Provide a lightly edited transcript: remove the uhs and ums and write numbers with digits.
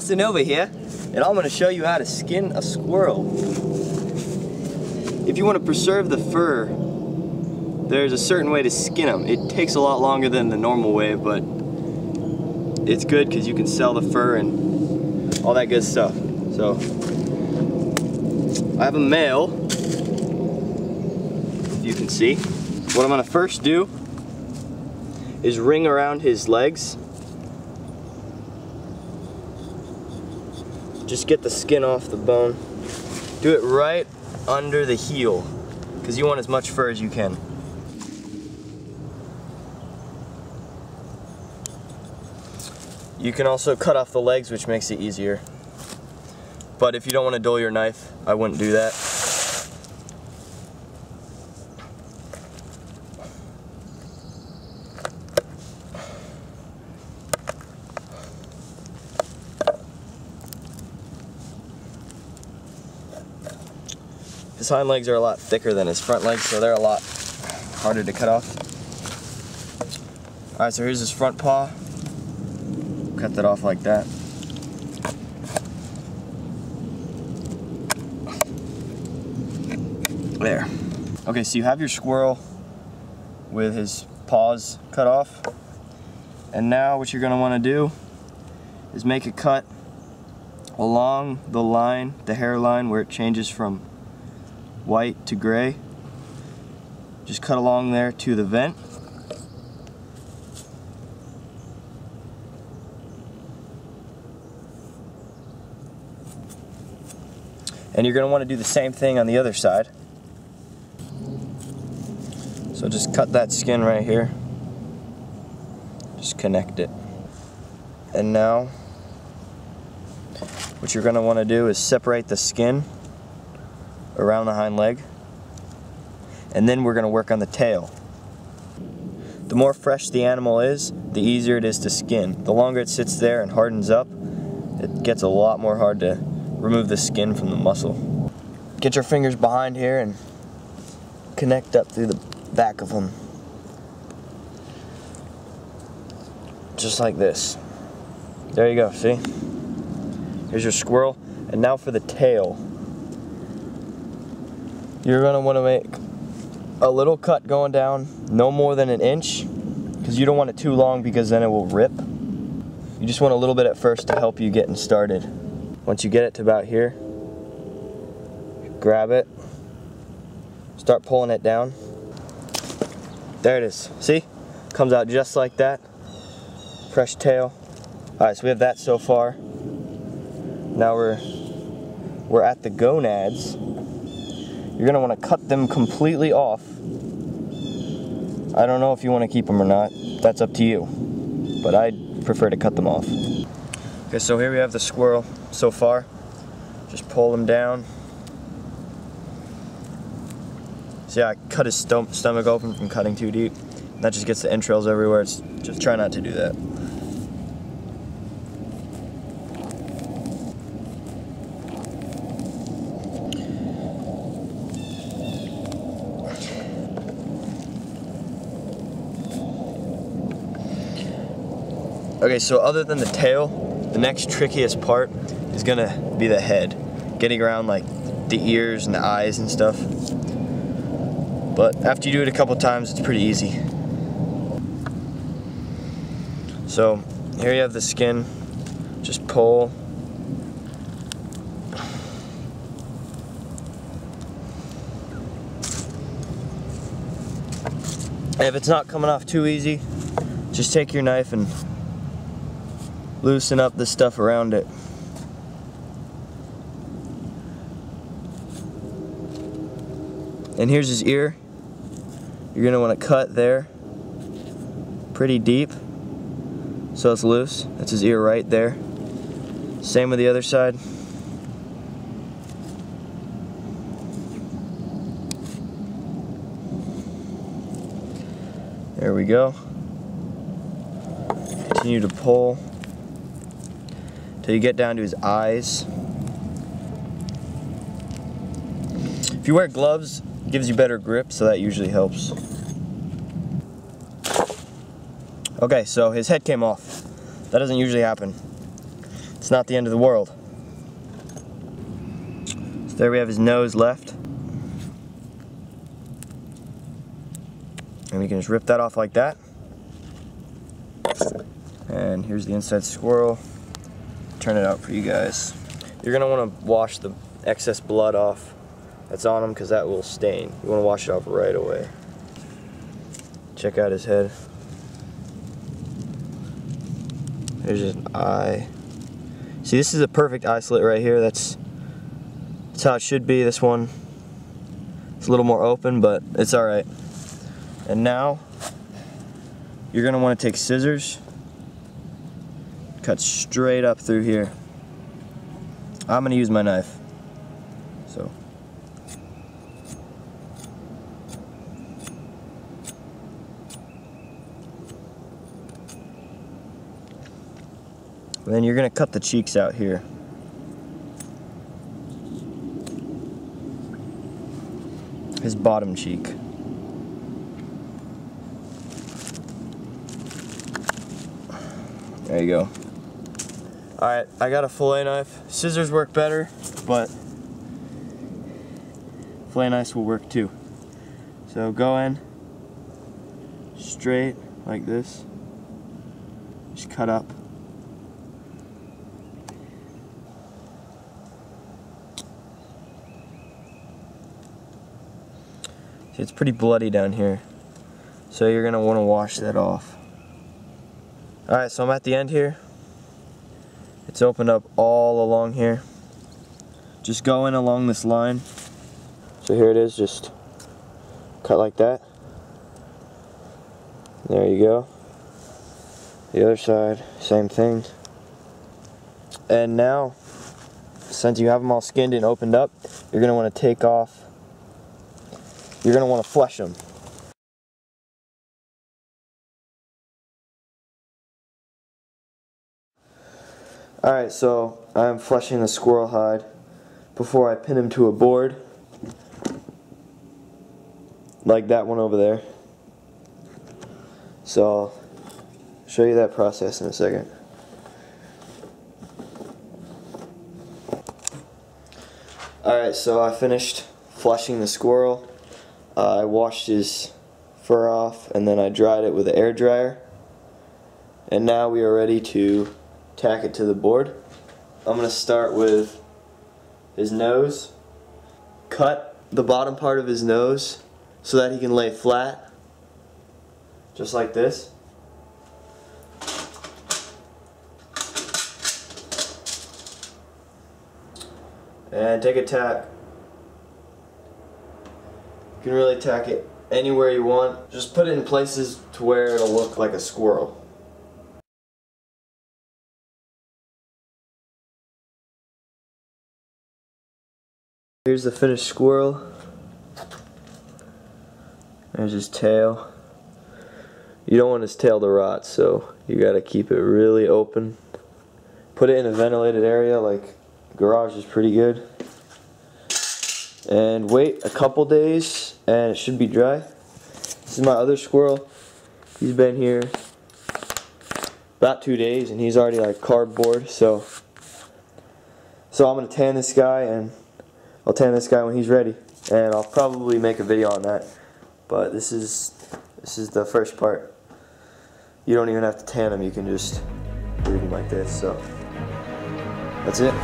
Casanova here, and I'm going to show you how to skin a squirrel. If you want to preserve the fur, there's a certain way to skin them. It takes a lot longer than the normal way, but it's good because you can sell the fur and all that good stuff. So, I have a male, if you can see. What I'm going to first do is ring around his legs. Just get the skin off the bone. Do it right under the heel, because you want as much fur as you can. You can also cut off the legs, which makes it easier. But if you don't want to dull your knife, I wouldn't do that. His hind legs are a lot thicker than his front legs, so they're a lot harder to cut off. Alright, so here's his front paw. Cut that off like that. There. Okay, so you have your squirrel with his paws cut off. And now what you're going to want to do is make a cut along the line, the hairline, where it changes from white to gray. Just cut along there to the vent. And you're going to want to do the same thing on the other side. So just cut that skin right here. Just connect it. And now what you're going to want to do is separate the skin around the hind leg, and then we're going to work on the tail. The more fresh the animal is, the easier it is to skin. The longer it sits there and hardens up, it gets a lot more hard to remove the skin from the muscle. Get your fingers behind here and connect up through the back of them. Just like this. There you go, see? Here's your squirrel. And now for the tail. You're going to want to make a little cut going down, no more than 1 inch, because you don't want it too long because then it will rip. You just want a little bit at first to help you getting started. Once you get it to about here, grab it, start pulling it down. There it is. See? Comes out just like that. Fresh tail. Alright, so we have that so far. Now we're at the gonads. You're going to want to cut them completely off. I don't know if you want to keep them or not. That's up to you. But I'd prefer to cut them off. Okay, so here we have the squirrel so far. Just pull him down. See, I cut his stomach open from cutting too deep. That just gets the entrails everywhere. Just try not to do that. Okay, so other than the tail, the next trickiest part is gonna be the head. Getting around like the ears and the eyes and stuff. But after you do it a couple times, it's pretty easy. So here you have the skin. Just pull. And if it's not coming off too easy, just take your knife and loosen up the stuff around it. And here's his ear. You're going to want to cut there pretty deep so it's loose. That's his ear right there. Same with the other side. There we go. Continue to pull till you get down to his eyes. If you wear gloves, it gives you better grip, so that usually helps. Okay, so his head came off. That doesn't usually happen. It's not the end of the world. So there we have his nose left. And we can just rip that off like that. And here's the inside squirrel. Turn it out for you guys. You're gonna wanna wash the excess blood off that's on him because that will stain. You wanna wash it off right away. Check out his head. There's his eye. See, this is a perfect eye slit right here. That's how it should be. This one, it's a little more open, but it's alright. And now, you're gonna wanna take scissors, cut straight up through here. I'm gonna use my knife. So. Then you're gonna cut the cheeks out here. His bottom cheek. There you go. Alright, I got a fillet knife. Scissors work better, but fillet knives will work too. So go in straight like this. Just cut up. See, it's pretty bloody down here. So you're gonna wanna wash that off. Alright, so I'm at the end here. It's opened up all along here. Just go in along this line. So here it is, just cut like that. There you go. The other side, same thing. And now, since you have them all skinned and opened up, you're going to want to take off, you're going to want to flesh them. Alright, so I'm fleshing the squirrel hide before I pin him to a board, like that one over there. So I'll show you that process in a second. Alright, so I finished fleshing the squirrel. I washed his fur off and then I dried it with an air dryer. And now we are ready to tack it to the board. I'm going to start with his nose. Cut the bottom part of his nose so that he can lay flat, just like this. And take a tack. You can really tack it anywhere you want. Just put it in places to where it'll look like a squirrel. Here's the finished squirrel. There's his tail. You don't want his tail to rot, so you gotta keep it really open. Put it in a ventilated area, like garage is pretty good. And wait a couple days and it should be dry. This is my other squirrel. He's been here about 2 days and he's already like cardboard, so I'm gonna tan this guy, and I'll tan this guy when he's ready, and I'll probably make a video on that. But this is the first part. You don't even have to tan him, you can just leave him like this. So that's it.